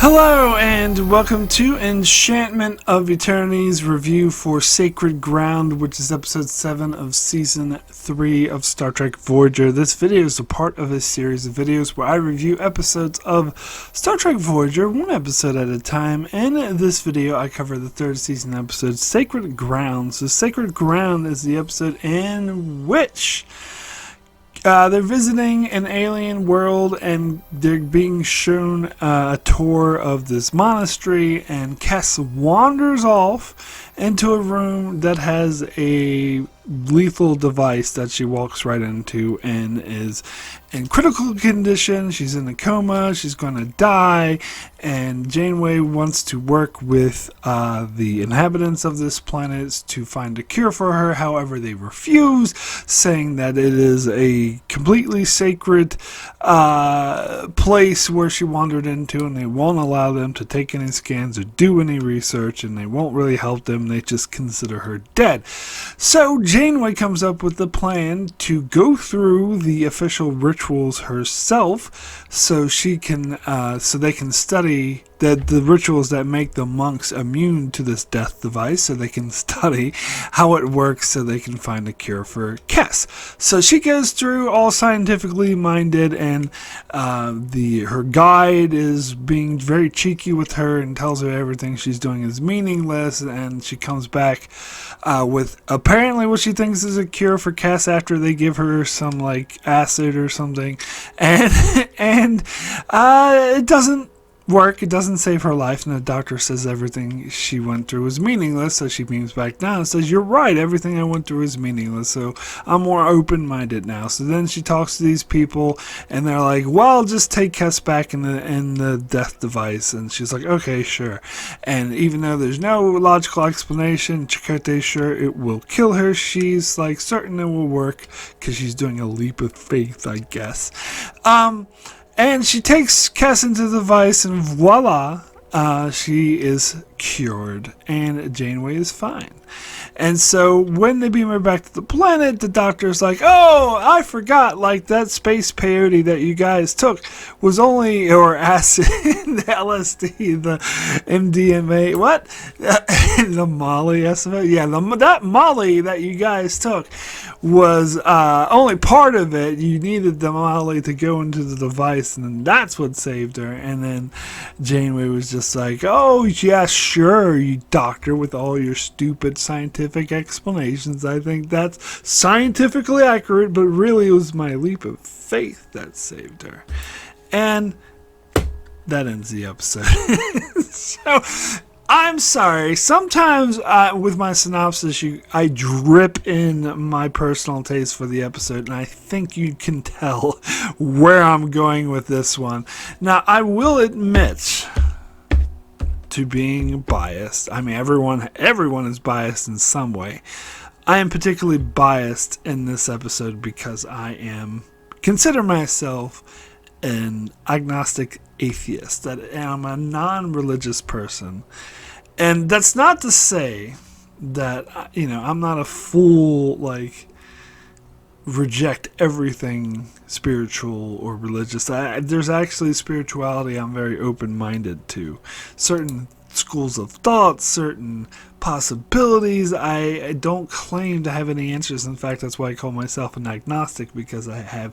Hello and welcome to Enchantment of Eternity's review for Sacred Ground, which is episode 7 of season 3 of Star Trek Voyager. This video is a part of a series of videos where I review episodes of Star Trek Voyager, one episode at a time. In this video I cover the third season episode, Sacred Ground. So Sacred Ground is the episode in which they're visiting an alien world and they're being shown a tour of this monastery, and Cass wanders off into a room that has a lethal device that she walks right into and is in critical condition. She's in a coma, she's going to die, and Janeway wants to work with the inhabitants of this planet to find a cure for her. However, they refuse, saying that it is a completely sacred place where she wandered into, and they won't allow them to take any scans or do any research, and they won't really help them. They just consider her dead. So Janeway comes up with the plan to go through the official rituals herself, so she can, so they can study the rituals that make the monks immune to this death device, so they can study how it works, so they can find a cure for Cass. So she goes through, all scientifically minded, and her guide is being very cheeky with her and tells her everything she's doing is meaningless, and she comes back with apparently what she thinks is a cure for Cass after they give her some like acid or something, and it doesn't work. It doesn't save her life, and the doctor says everything she went through was meaningless. So she beams back down and says, "You're right, everything I went through is meaningless, so I'm more open-minded now." So then she talks to these people, and they're like, "Well, just take Cass back in the death device." And she's like, "Okay, sure." And even though there's no logical explanation, Chakotay's sure it will kill her. She's like certain it will work because she's doing a leap of faith, I guess. And she takes Cass into the device, and voila, she is cured, and Janeway is fine. And so when they beam her back to the planet, the doctor's like, "Oh, I forgot, like that space peyote that you guys took was only, or acid, the LSD, the MDMA, what? The Molly, yeah, that Molly that you guys took was only part of it. You needed the Molly to go into the device, and then that's what saved her." And then Janeway was just like, "Oh, yeah, sure, you doctor, with all your stupid scientific explanations. I think that's scientifically accurate, but really it was my leap of faith that saved her." And that ends the episode. So I'm sorry. Sometimes with my synopsis, I drip in my personal taste for the episode, and I think you can tell where I'm going with this one. Now, I will admit to being biased. I mean, everyone is biased in some way. I am particularly biased in this episode because I consider myself an agnostic atheist, that I'm a non-religious person. And that's not to say that, I'm not a fool, like, reject everything spiritual or religious. There's actually spirituality I'm very open-minded to. Certain schools of thought, certain possibilities. I don't claim to have any answers. In fact, that's why I call myself an agnostic, because I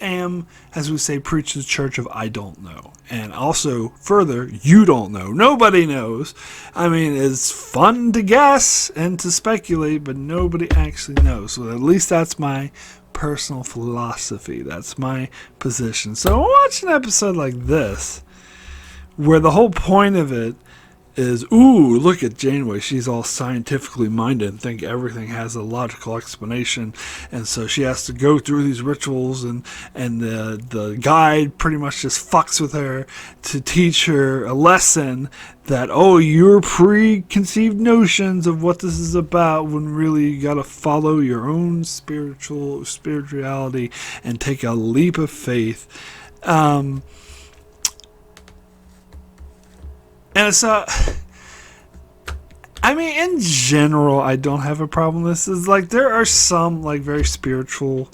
am, as we say, preach the church of I don't know. And also, further, you don't know. Nobody knows. I mean, it's fun to guess and to speculate, but nobody actually knows. So at least that's my personal philosophy. That's my position. So watch an episode like this, where the whole point of it is, ooh, look at Janeway, she's all scientifically minded and think everything has a logical explanation, and so she has to go through these rituals, and the guide pretty much just fucks with her to teach her a lesson that, oh, your preconceived notions of what this is about, when really you gotta follow your own spirituality and take a leap of faith. And so, I mean, in general, I don't have a problem with this. Is like, there are some, like, very spiritual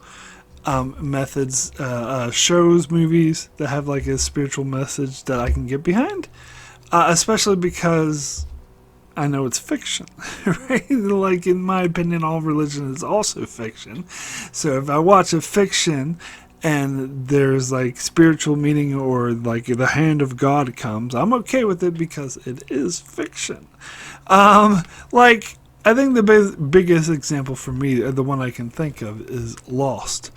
methods, shows, movies that have like a spiritual message that I can get behind, especially because I know it's fiction, right? Like, in my opinion, all religion is also fiction. So if I watch a fiction and there's like spiritual meaning, or like the hand of God comes, I'm okay with it because it is fiction. Like, I think the biggest example for me, or the one I can think of, is Lost.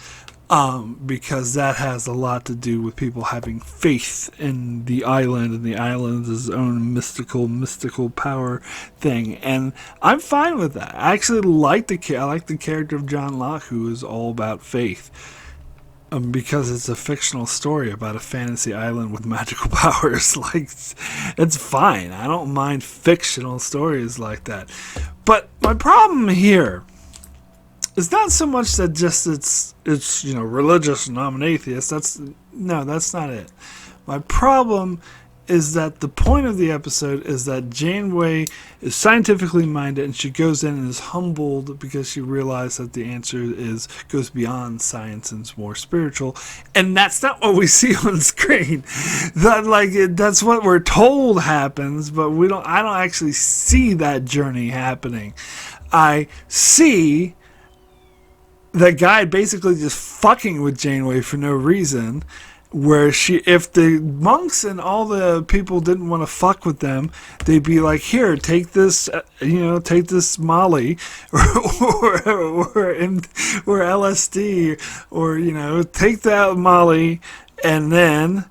Because that has a lot to do with people having faith in the island, and the island's own mystical power thing. And I'm fine with that. I actually like the character of John Locke, who is all about faith. Because it's a fictional story about a fantasy island with magical powers. Like, it's fine. I don't mind fictional stories like that. But my problem here, it's not so much that just it's religious and I'm an atheist. That's not it. My problem is that the point of the episode is that Janeway is scientifically minded, and she goes in and is humbled because she realized that the answer goes beyond science and is more spiritual, and that's not what we see on screen. That's what we're told happens, but I don't actually see that journey happening. I see the guy basically just fucking with Janeway for no reason, where if the monks and all the people didn't want to fuck with them, they'd be like, here, take this, take this Molly, or LSD, or, take that Molly, and then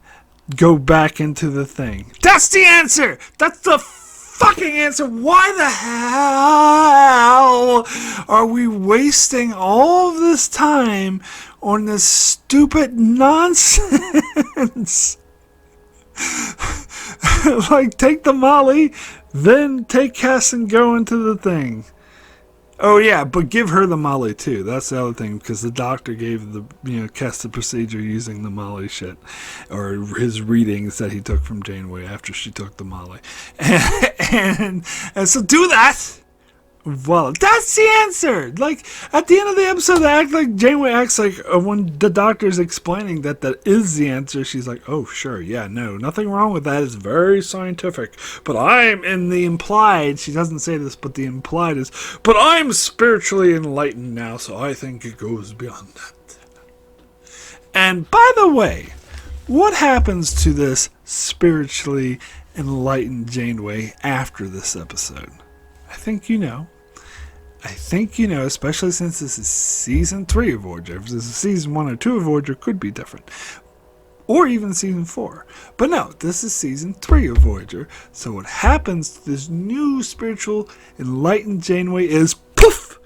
go back into the thing. That's the answer! That's the fucking answer! Why the hell are we wasting all of this time on this stupid nonsense? Like, take the Molly, then take Cass and go into the thing. Oh yeah, but give her the Molly too. That's the other thing, because the doctor gave Cass the procedure using the Molly shit, or his readings that he took from Janeway after she took the Molly, and so do that. Well, that's the answer. Like, at the end of the episode, Janeway acts like when the doctor's explaining that is the answer, she's like, oh, sure, yeah, no, nothing wrong with that. It's very scientific. But I'm in the implied, she doesn't say this, but the implied is, but I'm spiritually enlightened now, so I think it goes beyond that. And by the way, what happens to this spiritually enlightened Janeway after this episode? I think you know, especially since this is season 3 of Voyager. If this is season 1 or 2 of Voyager, could be different. Or even season 4. But no, this is season 3 of Voyager. So what happens to this new spiritual enlightened Janeway is, poof,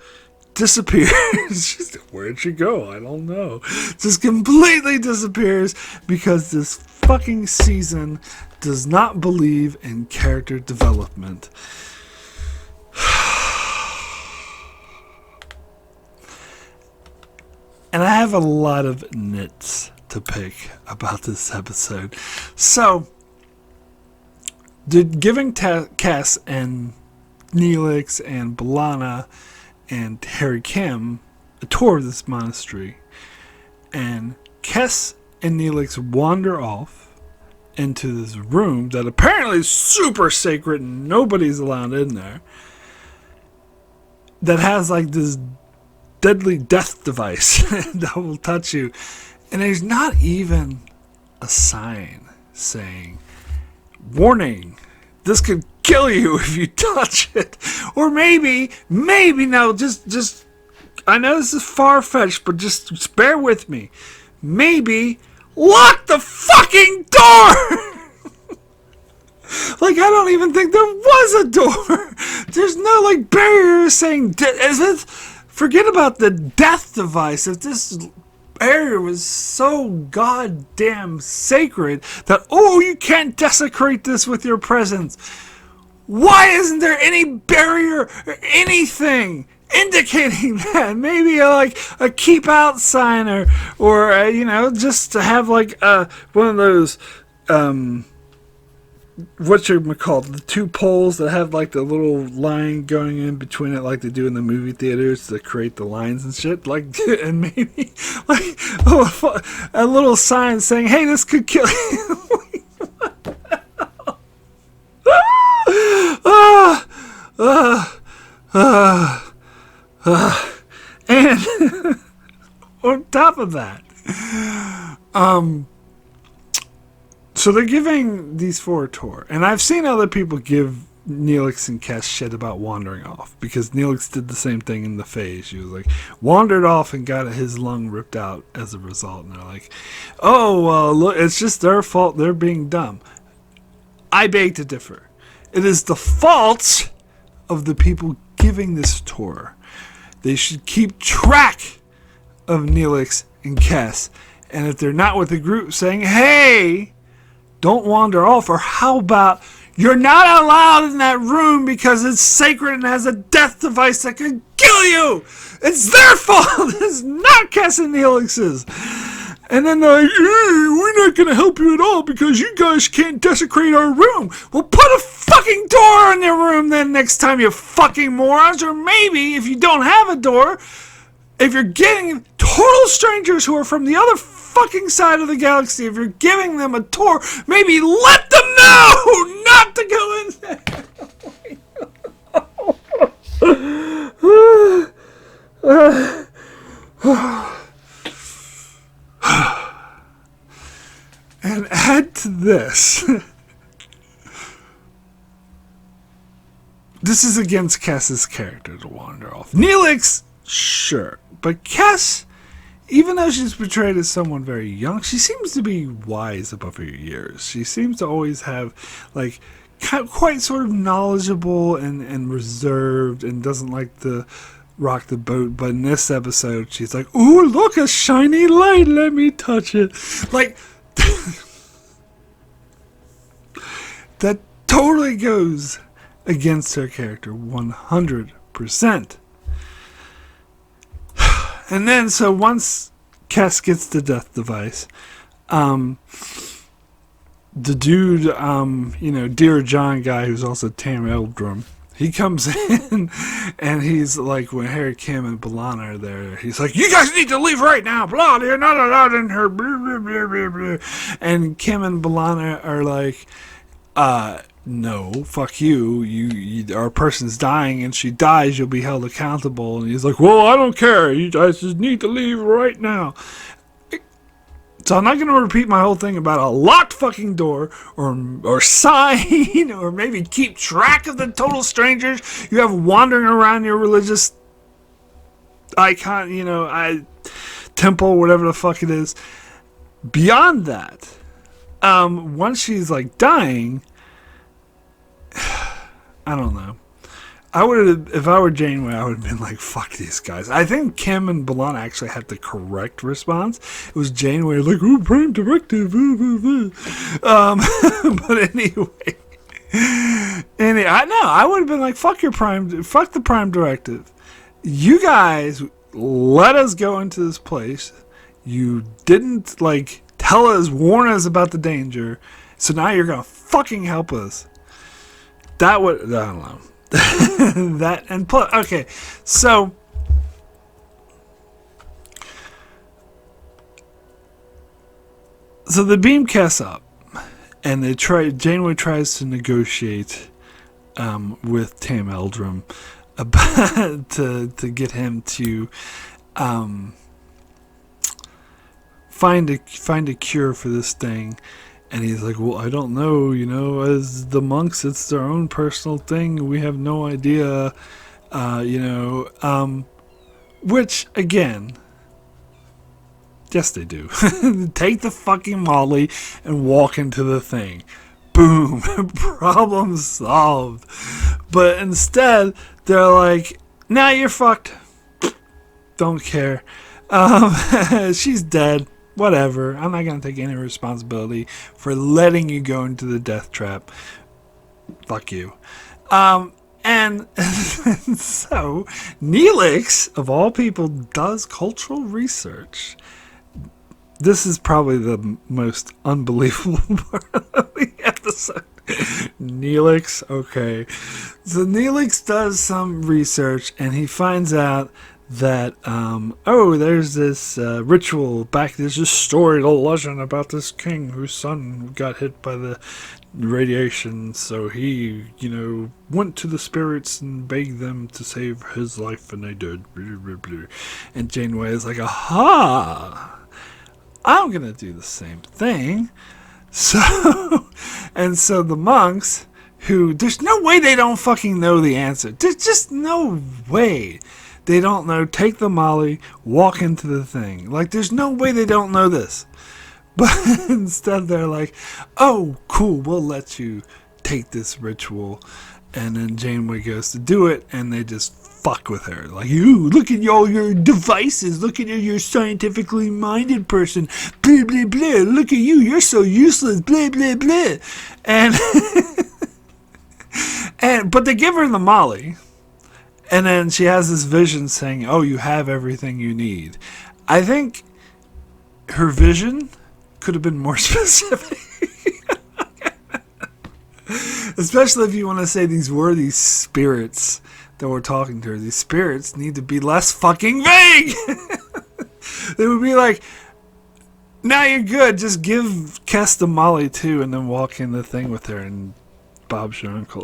disappears. Where'd she go? I don't know. Just completely disappears because this fucking season does not believe in character development. And I have a lot of nits to pick about this episode. So, giving Cass and Neelix and B'Elanna and Harry Kim a tour of this monastery, and Cass and Neelix wander off into this room that apparently is super sacred and nobody's allowed in there, that has like this deadly death device that will touch you, and there's not even a sign saying, warning, this could kill you if you touch it. Or maybe no, just I know this is far-fetched, but just bear with me, maybe lock the fucking door. Like, I don't even think there was a door. There's no like barrier saying, is it? Forget about the death device. If this area was so goddamn sacred that, you can't desecrate this with your presence, why isn't there any barrier or anything indicating that? Maybe like a keep out sign, or just to have like one of those whatchamacallit, the two poles that have like the little line going in between it, like they do in the movie theaters to create the lines and shit. Like, and maybe like a little sign saying, "Hey, this could kill you." And on top of that, so they're giving these four a tour, and I've seen other people give Neelix and Kes shit about wandering off, because Neelix did the same thing in the phase. She was like, wandered off and got his lung ripped out as a result, and they're like, oh, well, look, it's just their fault, they're being dumb. I beg to differ. It is the fault of the people giving this tour. They should keep track of Neelix and Kes, and if they're not with the group, saying, hey, don't wander off, or how about you're not allowed in that room because it's sacred and has a death device that could kill you. It's their fault. It's not Kes and Neelix's. And then they're like, we're not going to help you at all because you guys can't desecrate our room. Well, put a fucking door in your room then next time, you fucking morons. Or maybe if you don't have a door, if you're getting total strangers who are from the other fucking side of the galaxy, if you're giving them a tour, and let them know not to go in there. And add to this, this is against Kes's character to wander off. Neelix, sure, but Kes, even though she's portrayed as someone very young, she seems to be wise above her years. She seems to always have, like, quite sort of knowledgeable and reserved, and doesn't like to rock the boat. But in this episode, she's like, ooh, look, a shiny light, let me touch it. Like, that totally goes against her character 100%. And then, so once Kes gets the death device, the dude, Dear John guy, who's also Tam Eldrum, he comes in and he's like, when Harry, Kim, and B'Elanna are there, he's like, you guys need to leave right now, blah, you're not allowed in here, blah, blah, blah, blah, blah. And Kim and B'Elanna are like, no, fuck you, our person's dying, and she dies, you'll be held accountable. And he's like, well, I don't care, you guys just need to leave right now. So I'm not going to repeat my whole thing about a locked fucking door, or sign, or maybe keep track of the total strangers you have wandering around your religious icon, temple, whatever the fuck it is. Beyond that, once she's like dying, I don't know. If I were Janeway, I would have been like, fuck these guys. I think Kim and B'Elanna actually had the correct response. It was Janeway like, ooh, Prime Directive. But anyway. I would have been like, fuck the Prime Directive. You guys let us go into this place. You didn't, warn us about the danger. So now you're going to fucking help us. I don't know. That and plus, okay, so they beam Kes up, and Janeway tries to negotiate with Tam Eldrum about to get him to find a cure for this thing. And he's like, well, I don't know, as the monks, it's their own personal thing. We have no idea, which, again, yes, they do. Take the fucking Molly and walk into the thing. Boom. Problem solved. But instead, they're like, nah, you're fucked. Don't care. She's dead. Whatever, I'm not going to take any responsibility for letting you go into the death trap. Fuck you. And so, Neelix, of all people, does cultural research. This is probably the most unbelievable part of the episode. Neelix, okay. So Neelix does some research and he finds out that there's this ritual back. There's this story, the legend about this king whose son got hit by the radiation. So he, went to the spirits and begged them to save his life, and they did. And Janeway is like, aha! I'm gonna do the same thing. So, and so the monks, who, there's no way they don't fucking know the answer. There's just no way they don't know. Take the Molly, walk into the thing. Like, there's no way they don't know this. But instead they're like, oh, cool, we'll let you take this ritual. And then Janeway goes to do it, and they just fuck with her. Like, you, look at all your devices. Look at you're scientifically minded person. Blah, blah, blah. Look at you. You're so useless. Blah, blah, blah. But they give her the Molly. And then she has this vision saying, oh, you have everything you need. I think her vision could have been more specific. Especially if you want to say these were these spirits that were talking to her. These spirits need to be less fucking vague. They would be like, now you're good. Just give Kes the Molly too, and then walk in the thing with her, and Bob's your uncle.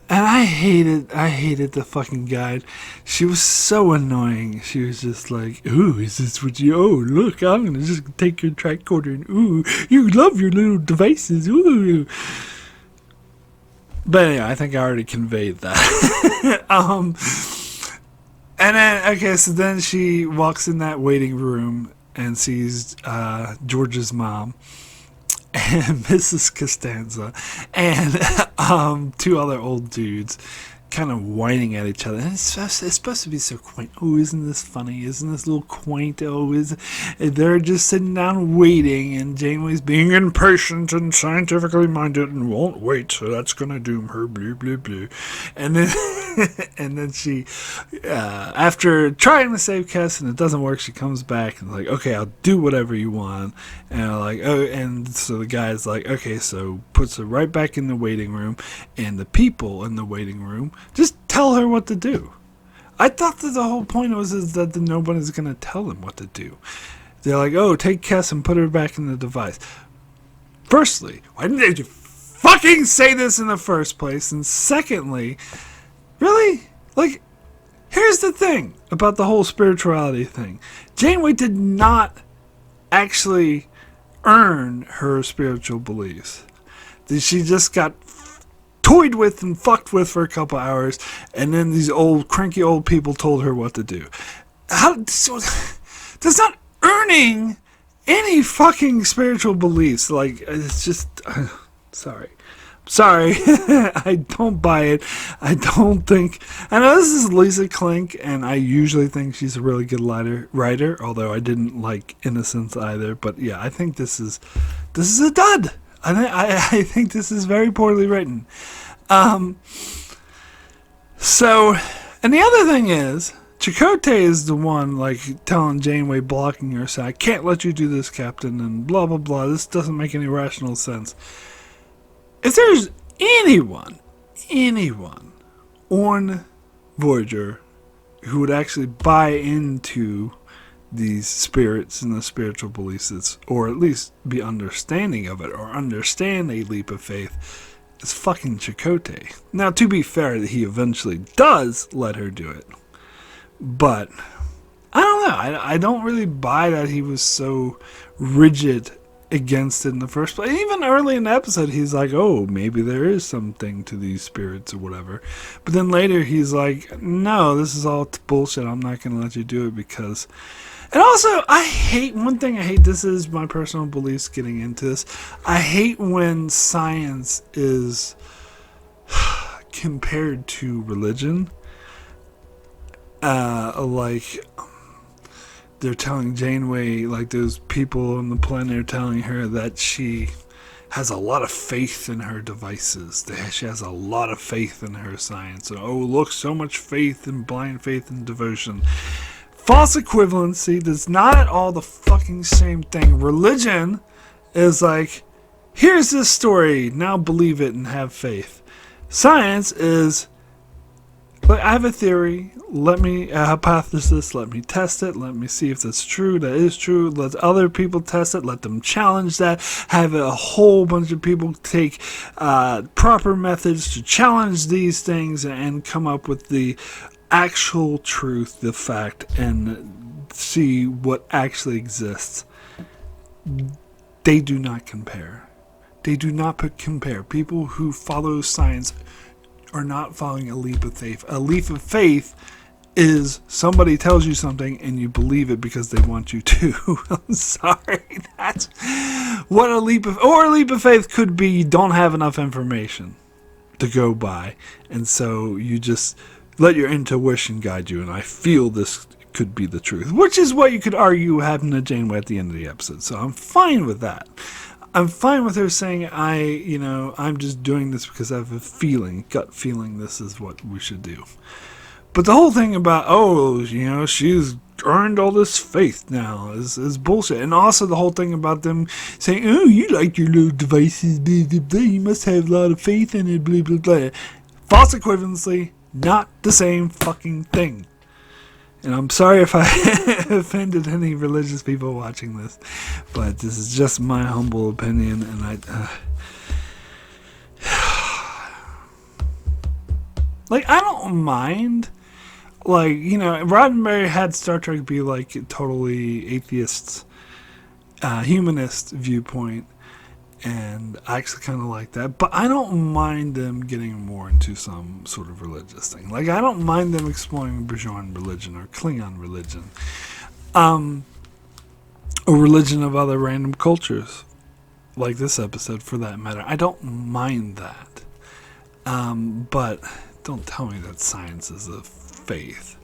And I hated the fucking guide. She was so annoying. She was just like, ooh, is this what you, oh, look, I'm gonna just take your tricorder and, ooh, you love your little devices, ooh. But anyway, I think I already conveyed that. And then, okay, so then she walks in that waiting room and sees George's mom and Mrs. Costanza and two other old dudes kind of whining at each other. And it's supposed to be so quaint. Oh, isn't this funny? Isn't this a little quaint? Oh, they're just sitting down waiting, and Janeway's being impatient and scientifically minded and won't wait, so that's gonna doom her. Blah blah blah. And then and then she, after trying to save Kes and it doesn't work, she comes back and like, okay, I'll do whatever you want. And I'm like, oh, and so the guy's like, okay, so puts her right back in the waiting room, and the people in the waiting room just tell her what to do. I thought that the whole point was that nobody's going to tell them what to do. They're like, oh, take Kes and put her back in the device. Firstly, why didn't they fucking say this in the first place? And secondly, really? Like, here's the thing about the whole spirituality thing. Janeway did not actually earn her spiritual beliefs. She just got toyed with and fucked with for a couple hours, and then these cranky old people told her what to do. That's not earning any fucking spiritual beliefs. Like, it's just, sorry, I don't buy it. I don't think, I know this is Lisa Klink, and I usually think she's a really good writer, although I didn't like Innocence either. But yeah, I think this is a dud. I think this is very poorly written. So, and the other thing is, Chakotay is the one, like, telling Janeway, blocking her, saying, I can't let you do this, Captain, and blah, blah, blah. This doesn't make any rational sense. If there's anyone on Voyager who would actually buy into these spirits and the spiritual beliefs, or at least be understanding of it, or understand a leap of faith, is fucking Chakotay. Now, to be fair, he eventually does let her do it. But, I don't know. I don't really buy that he was so rigid against it in the first place. Even early in the episode, he's like, oh, maybe there is something to these spirits or whatever. But then later, he's like, no, this is all bullshit. I'm not going to let you do it because... And also, one thing I hate, this is my personal beliefs getting into this, I hate when science is compared to religion. Like, they're telling Janeway, like those people on the planet are telling her that she has a lot of faith in her devices. She has a lot of faith in her science. And, oh, look, so much faith and blind faith and devotion. False equivalency. That's not at all the fucking same thing. Religion is like, here's this story, now believe it and have faith. Science is, like, I have a theory, let me, a hypothesis, let me test it, let me see if that's true, that is true, let other people test it, let them challenge that, have a whole bunch of people take proper methods to challenge these things and come up with the actual truth, the fact, and see what actually exists. They do not compare. They do not compare. People who follow science are not following a leap of faith. A leap of faith is somebody tells you something and you believe it because they want you to. I'm sorry. That's what a leap of faith could be. You don't have enough information to go by, and so you just let your intuition guide you, and I feel this could be the truth, which is what you could argue happened to Janeway at the end of the episode. So I'm fine with that. I'm fine with her saying, I'm just doing this because I have a feeling, gut feeling this is what we should do. But the whole thing about, she's earned all this faith now is bullshit. And also the whole thing about them saying, oh, you like your little devices, blah, blah, blah, you must have a lot of faith in it, blah, blah, blah. False equivalency, not the same fucking thing. And I'm sorry if I offended any religious people watching this, but this is just my humble opinion, and I don't mind, Roddenberry had Star Trek be like totally atheist, humanist viewpoint, and I actually kind of like that. But I don't mind them getting more into some sort of religious thing. Like, I don't mind them exploring Bajoran religion or Klingon religion. Or religion of other random cultures. Like this episode, for that matter. I don't mind that. But don't tell me that science is a faith.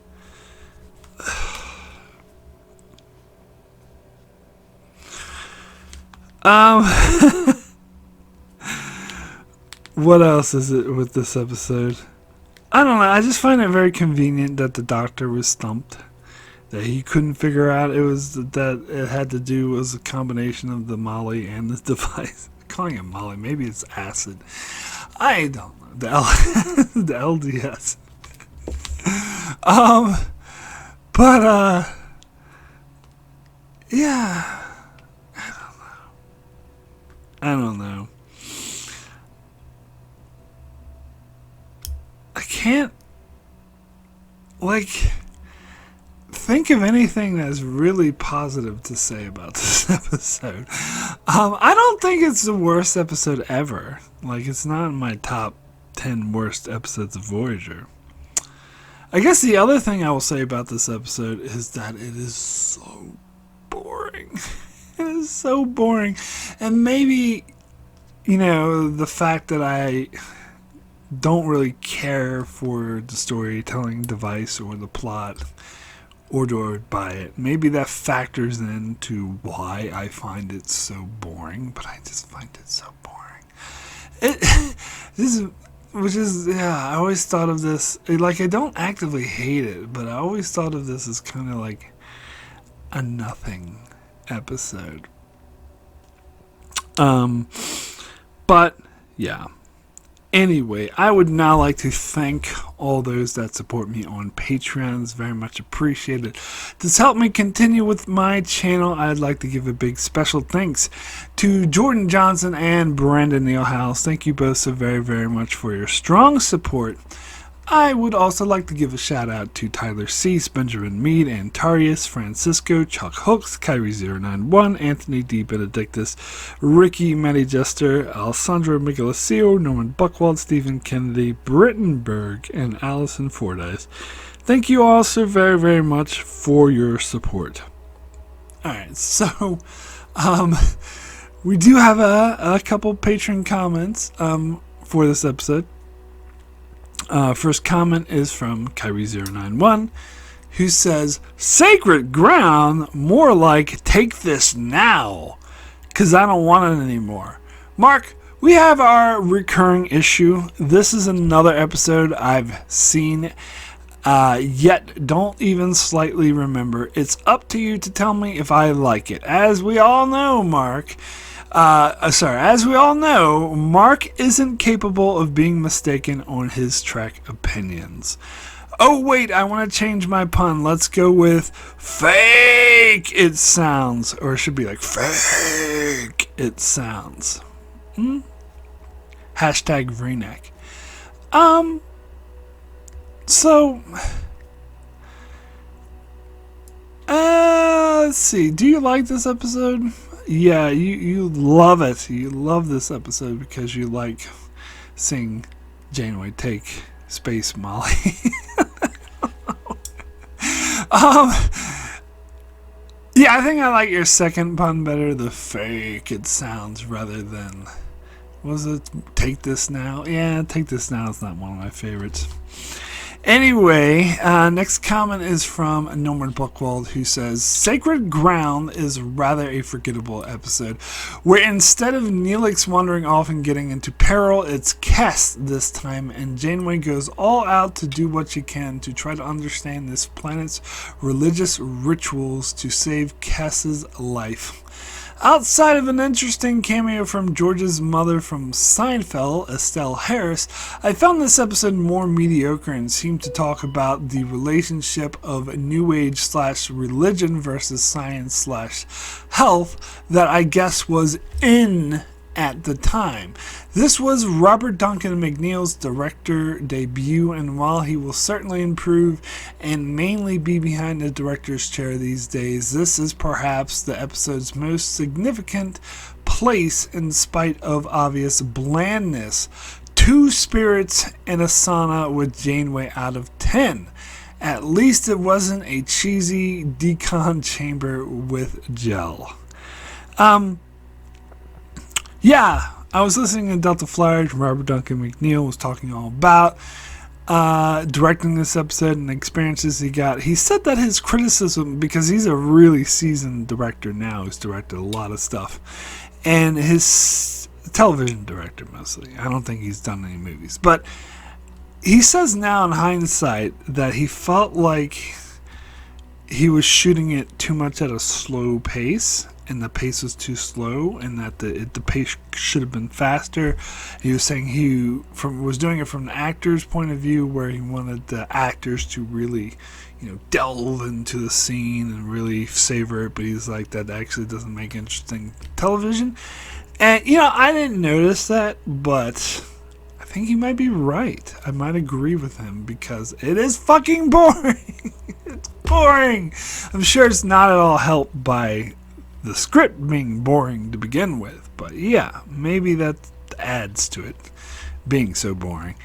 What else is it with this episode? I don't know. I just find it very convenient that the doctor was stumped. That he couldn't figure out that it had to do was a combination of the Molly and the device. Calling it Molly, maybe it's acid. I don't know. The LDS. Yeah. I don't know. I can't, think of anything that's really positive to say about this episode. I don't think it's the worst episode ever. It's not in my top 10 worst episodes of Voyager. I guess the other thing I will say about this episode is that it is so boring. It is so boring. And maybe, the fact that I don't really care for the storytelling device or the plot or by it. Maybe that factors into why I find it so boring, but I just find it so boring. I always thought of this, I don't actively hate it, but I always thought of this as kind of like a nothing episode. But yeah. Anyway, I would now like to thank all those that support me on Patreon. It's very much appreciated. To help me continue with my channel, I'd like to give a big special thanks to Jordan Johnson and Brandon Neilhouse. Thank you both so very, very much for your strong support. I would also like to give a shout out to Tyler Cease, Benjamin Mead, Antarius, Francisco, Chuck Hooks, Kyrie091, Anthony D. Benedictus, Ricky Matty Jester, Alessandro Michelaccio, Norman Buckwald, Stephen Kennedy, Britton Berg, and Allison Fordyce. Thank you all so very, very much for your support. Alright, so we do have a couple Patreon comments for this episode. First comment is from Kyrie091, who says, "Sacred ground, more like take this now, because I don't want it anymore." Mark, we have our recurring issue. This is another episode I've seen, yet don't even slightly remember. It's up to you to tell me if I like it. As we all know, Mark, As we all know, Mark isn't capable of being mistaken on his Trek opinions. Oh wait, I want to change my pun. Let's go with fake it sounds. Or it should be like fake it sounds. Hashtag V-neck. So let's see. Do you like this episode? Yeah, you love it. You love this episode because you like seeing Janeway take Space Molly. Yeah, I think I like your second pun better. The fake it sounds rather than, was it take this now? Yeah, take this now is not one of my favorites. Anyway, next comment is from Norman Buchwald, who says, Sacred Ground is rather a forgettable episode, where instead of Neelix wandering off and getting into peril, it's Kes this time, and Janeway goes all out to do what she can to try to understand this planet's religious rituals to save Kes's life. Outside of an interesting cameo from George's mother from Seinfeld, Estelle Harris, I found this episode more mediocre and seemed to talk about the relationship of New Age / religion versus science / health that I guess was in at the time. This was Robert Duncan McNeil's director debut, and while he will certainly improve and mainly be behind the director's chair these days, this is perhaps the episode's most significant place in spite of obvious blandness. 2 spirits in a sauna with Janeway out of 10. At least it wasn't a cheesy decon chamber with gel. Yeah, I was listening to Delta Flyers. Robert Duncan McNeil was talking all about directing this episode and the experiences he got. He said that his criticism, because he's a really seasoned director now, who's directed a lot of stuff, and his television director mostly. I don't think he's done any movies. But he says now in hindsight that he felt like he was shooting it too much at a slow pace, and the pace was too slow, and that the pace should have been faster. He was saying he was doing it from the actor's point of view, where he wanted the actors to really, delve into the scene and really savor it. But he's like, that actually doesn't make interesting television. And I didn't notice that, but I think he might be right. I might agree with him because it is fucking boring. It's boring. I'm sure it's not at all helped by the script being boring to begin with, but yeah, maybe that adds to it being so boring.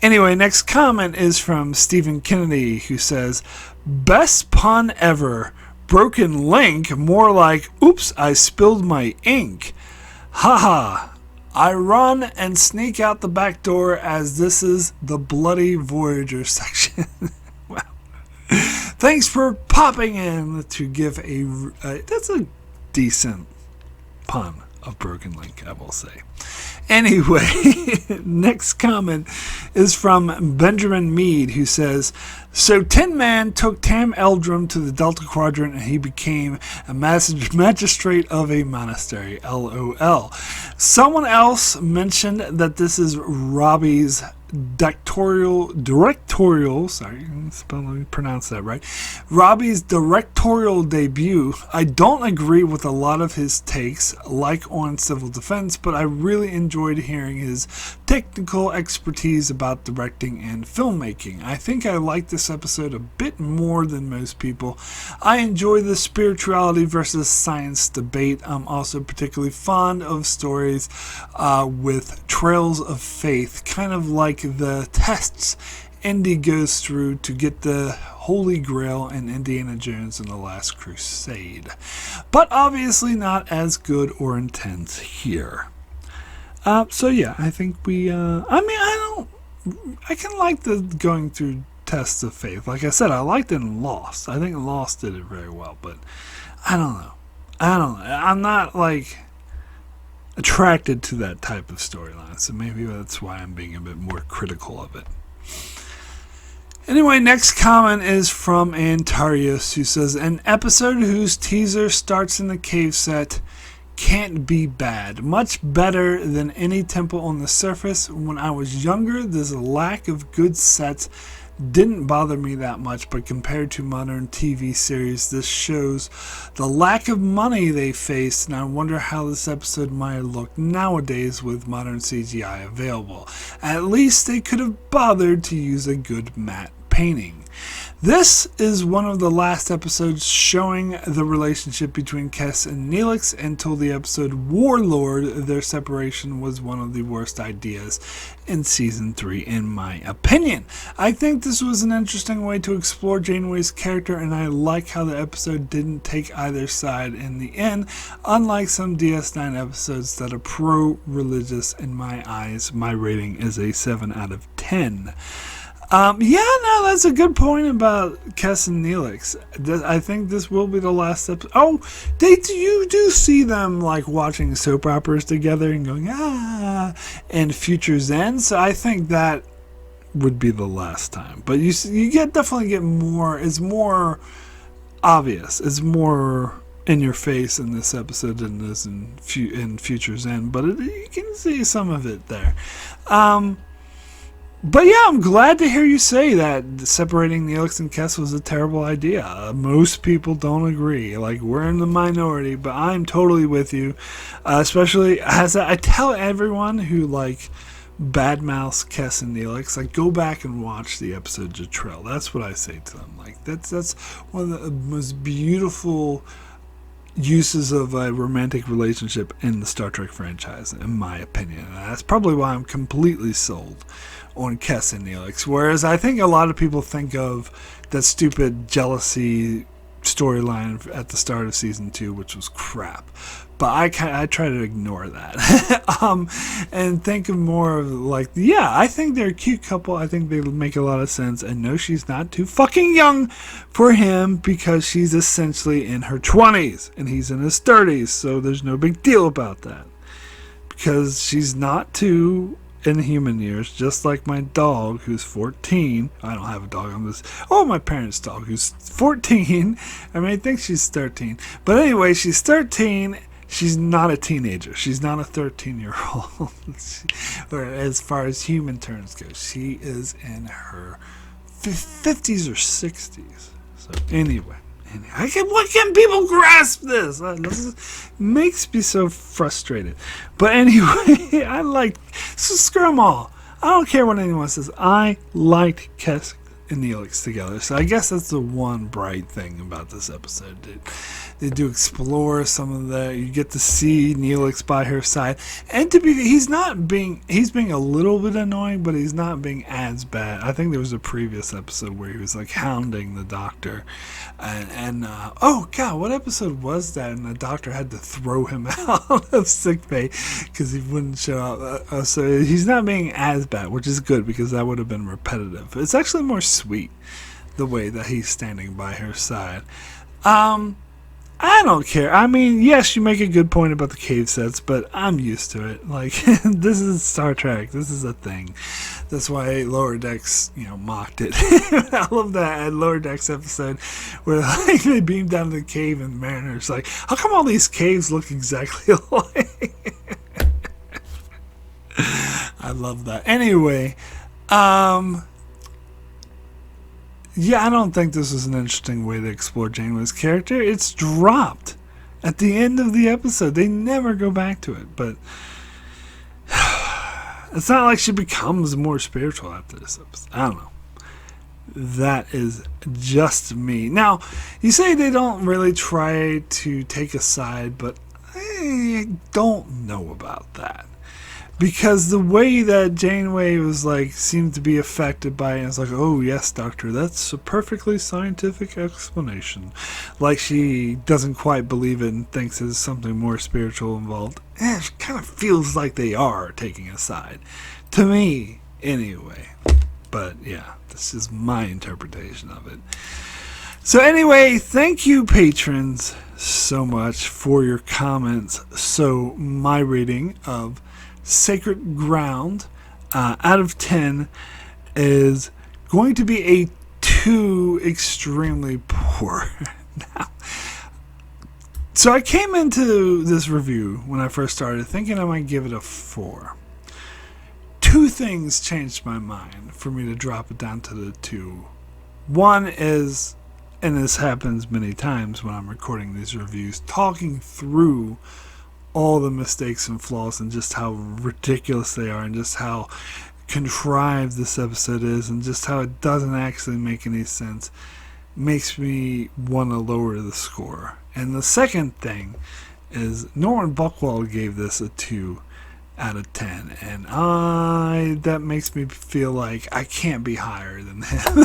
Anyway, next comment is from Stephen Kennedy, who says, best pun ever, broken link, more like, oops, I spilled my ink. Haha, I run and sneak out the back door as this is the bloody Voyager section. Wow. Thanks for popping in to give that's a decent pun of broken link, I will say. Anyway, next comment is from Benjamin Mead, who says, so Tin Man took Tam Eldrum to the Delta Quadrant and he became a magistrate of a monastery. LOL. Someone else mentioned that this is Robbie's directorial, sorry, let me pronounce that right. Robbie's directorial debut. I don't agree with a lot of his takes, like on civil defense, but I really enjoyed hearing his technical expertise about directing and filmmaking. I think I like this episode a bit more than most people. I enjoy the spirituality versus science debate. I'm also particularly fond of stories with trails of faith, kind of like the tests Indy goes through to get the Holy Grail in Indiana Jones and the Last Crusade. But obviously not as good or intense here. So yeah, I think I can like the going through tests of faith. Like I said, I liked it in Lost. I think Lost did it very well, but I don't know. I'm not attracted to that type of storyline, so maybe that's why I'm being a bit more critical of it. Anyway, next comment is from Antarius, who says, an episode whose teaser starts in the cave set can't be bad. Much better than any temple on the surface. When I was younger, this lack of good sets didn't bother me that much, but compared to modern TV series, this shows the lack of money they faced, and I wonder how this episode might look nowadays with modern CGI available. At least they could have bothered to use a good matte painting. This is one of the last episodes showing the relationship between Kes and Neelix. Until the episode Warlord, their separation was one of the worst ideas in Season 3, in my opinion. I think this was an interesting way to explore Janeway's character, and I like how the episode didn't take either side in the end, unlike some DS9 episodes that are pro-religious. In my eyes, my rating is a 7 out of 10. That's a good point about Kes and Neelix. I think this will be the last episode. Oh, you do see them like watching soap operas together and going, and Future's End. So I think that would be the last time. But you definitely get more. It's more obvious. It's more in your face in this episode than it is in Future's End. But you can see some of it there. But yeah, I'm glad to hear you say that separating Neelix and Kes was a terrible idea. Most people don't agree. Like, we're in the minority, but I'm totally with you. Especially as I tell everyone who like badmouths Kes and Neelix, like, go back and watch the episodes of Trill. That's what I say to them. Like, that's one of the most beautiful uses of a romantic relationship in the Star Trek franchise, in my opinion. And that's probably why I'm completely sold on Kes and Neelix. Whereas I think a lot of people think of that stupid jealousy storyline at the start of Season 2, which was crap. But I try to ignore that. And think of more of like, I think they're a cute couple. I think they make a lot of sense. And no, she's not too fucking young for him because she's essentially in her 20s and he's in his 30s. So there's no big deal about that. Because she's not too in human years, just like my dog who's 14. I don't have a dog on this. Oh, my parents' dog who's 14. I mean, I think she's 13. But anyway, she's 13. She's not a teenager. She's not a 13-year-old. Or as far as human terms go, she is in her 50s or 60s. So anyway. Why can't people grasp this? This makes me so frustrated. But anyway, so screw them all. I don't care what anyone says. I liked Kes and Neelix together. So I guess that's the one bright thing about this episode. They do explore some of that. You get to see Neelix by her side. And he's being a little bit annoying, but he's not being as bad. I think there was a previous episode where he was like hounding the doctor. Oh God, what episode was that? And the doctor had to throw him out of sickbay because he wouldn't show up. So he's not being as bad, which is good because that would have been repetitive. It's actually more sweet the way that he's standing by her side. I don't care. I mean, yes, you make a good point about the cave sets, but I'm used to it. Like, this is Star Trek. This is a thing. That's why Lower Decks, mocked it. I love that Lower Decks episode where like they beam down to the cave and the mariner's like, how come all these caves look exactly alike? I love that. Anyway, I don't think this is an interesting way to explore Janeway's character. It's dropped at the end of the episode. They never go back to it, but it's not like she becomes more spiritual after this episode. I don't know. That is just me. Now, you say they don't really try to take a side, but I don't know about that. Because the way that Janeway was like, seemed to be affected by it, it's like, oh yes, doctor, that's a perfectly scientific explanation. Like she doesn't quite believe it and thinks there's something more spiritual involved. It kind of feels like they are taking a side. To me, anyway. But yeah, this is my interpretation of it. So anyway, thank you patrons so much for your comments. So my rating of Sacred Ground out of 10 is going to be a 2 extremely poor. Now, So I came into this review when I first started thinking I might give it a 4. Two things changed my mind for me to drop it down to the 2. One is, and this happens many times when I'm recording these reviews, talking through all the mistakes and flaws and just how ridiculous they are and just how contrived this episode is and just how it doesn't actually make any sense makes me want to lower the score. And the second thing is Norman Buckwell gave this a 2 out of 10, and that makes me feel like I can't be higher than him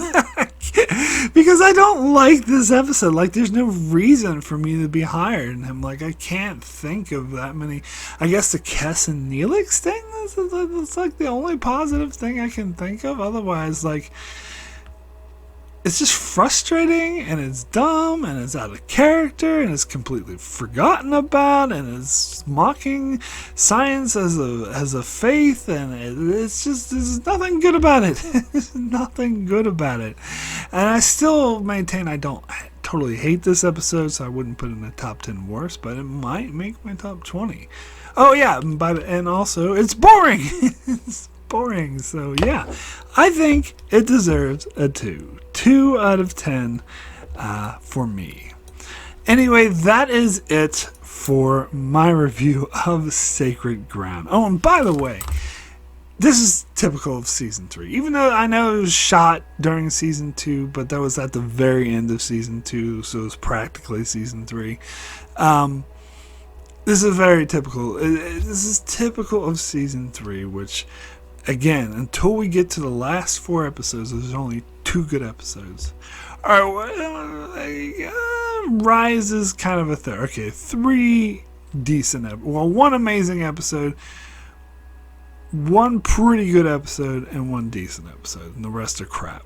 because I don't like this episode. Like, there's no reason for me to be higher than him. Like, I can't think of that many. I guess the Kess and Neelix thing, that's like the only positive thing I can think of. Otherwise, like, it's just frustrating, and it's dumb, and it's out of character, and it's completely forgotten about, and it's mocking science as a faith, and it's just, there's nothing good about it. There's nothing good about it. And I still maintain I don't totally hate this episode, so I wouldn't put it in the top 10 worst, but it might make my top 20. Oh yeah, and also it's boring. It's boring. So yeah, I think it deserves a 2 out of 10 for me. Anyway, that is it for my review of Sacred Ground. Oh, and by the way, this is typical of season 3. Even though I know it was shot during season 2, but that was at the very end of season 2, so it was practically season 3. This is very typical. This is typical of season 3, which, again, until we get to the last 4 episodes, there's only 2 good episodes. Alright, Rise is kind of a third. Okay, 3 decent well, 1 amazing episode, 1 pretty good episode, and 1 decent episode, and the rest are crap.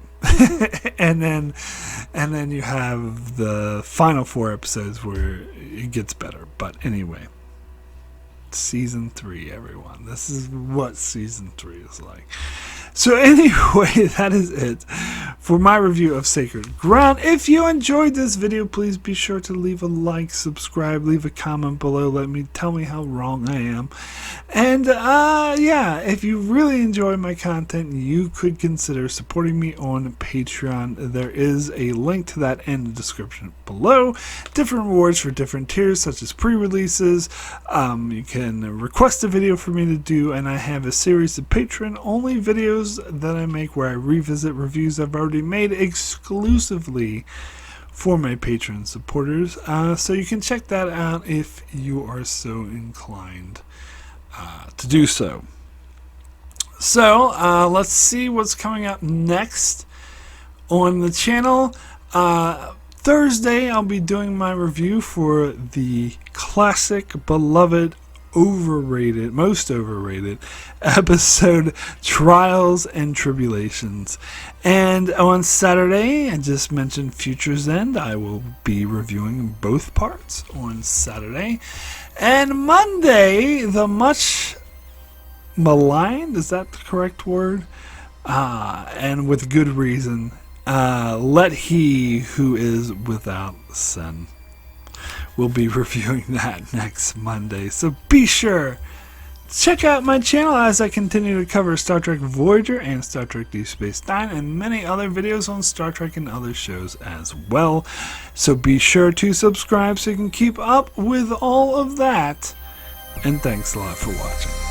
and then you have the final 4 episodes where it gets better. But anyway, season 3, everyone. This is what season 3 is like. So anyway, that is it for my review of Sacred Ground. If you enjoyed this video, please be sure to leave a like, subscribe, leave a comment below. Tell me how wrong I am. And yeah, if you really enjoy my content, you could consider supporting me on Patreon. There is a link to that in the description below. Different rewards for different tiers, such as pre-releases. You can request a video for me to do, and I have a series of Patreon-only videos that I make where I revisit reviews I've already made exclusively for my Patreon supporters. So you can check that out if you are so inclined to do so. So let's see what's coming up next on the channel. Thursday I'll be doing my review for the classic, beloved, overrated, most overrated episode, Trials and Tribulations. And on Saturday, I just mentioned Future's End, I will be reviewing both parts on Saturday. And Monday, the much maligned, is that the correct word? And with good reason, Let He Who Is Without Sin. We'll be reviewing that next Monday. So be sure to check out my channel as I continue to cover Star Trek Voyager and Star Trek Deep Space Nine and many other videos on Star Trek and other shows as well. So be sure to subscribe so you can keep up with all of that. And thanks a lot for watching.